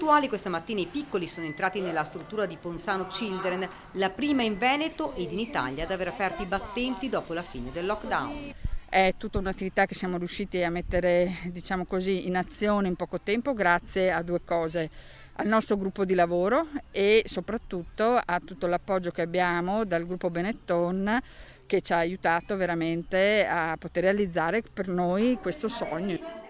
Puntuali questa mattina i piccoli sono entrati nella struttura di Ponzano Children, la prima in Veneto ed in Italia ad aver aperto i battenti dopo la fine del lockdown. È tutta un'attività che siamo riusciti a mettere, diciamo così, in azione in poco tempo grazie a due cose: al nostro gruppo di lavoro e soprattutto a tutto l'appoggio che abbiamo dal gruppo Benetton, che ci ha aiutato veramente a poter realizzare per noi questo sogno.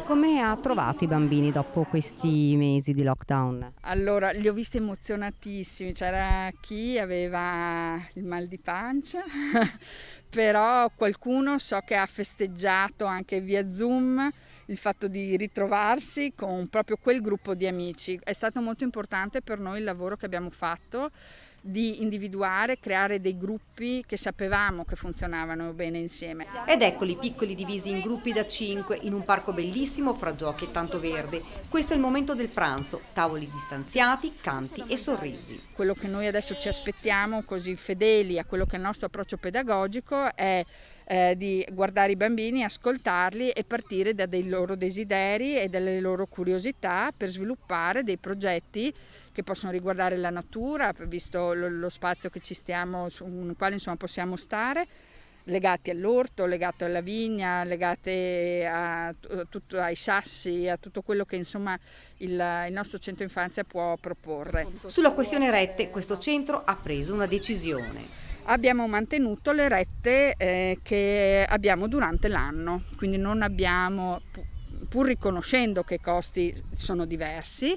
Come ha trovato i bambini dopo questi mesi di lockdown? Allora, li ho visti emozionatissimi, c'era chi aveva il mal di pancia, però qualcuno so che ha festeggiato anche via Zoom il fatto di ritrovarsi con proprio quel gruppo di amici. È stato molto importante per noi il lavoro che abbiamo fatto di individuare, creare dei gruppi che sapevamo che funzionavano bene insieme. Ed eccoli piccoli divisi in gruppi da 5 in un parco bellissimo fra giochi e tanto verde. Questo è il momento del pranzo, tavoli distanziati, canti e sorrisi. Quello che noi adesso ci aspettiamo, così fedeli a quello che è il nostro approccio pedagogico, è di guardare i bambini, ascoltarli e partire da dei loro desideri e dalle loro curiosità per sviluppare dei progetti che possono riguardare la natura, visto lo spazio che ci stiamo, sul quale insomma possiamo stare, legati all'orto, legati alla vigna, legati ai sassi, a tutto quello che insomma il nostro centro infanzia può proporre. Sulla questione rette, questo centro ha preso una decisione. Abbiamo mantenuto le rette che abbiamo durante l'anno, quindi non abbiamo, pur riconoscendo che i costi sono diversi,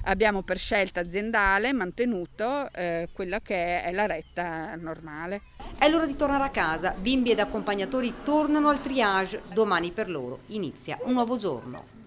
abbiamo per scelta aziendale mantenuto quella che è la retta normale. È l'ora di tornare a casa, bimbi ed accompagnatori tornano al triage, domani per loro inizia un nuovo giorno.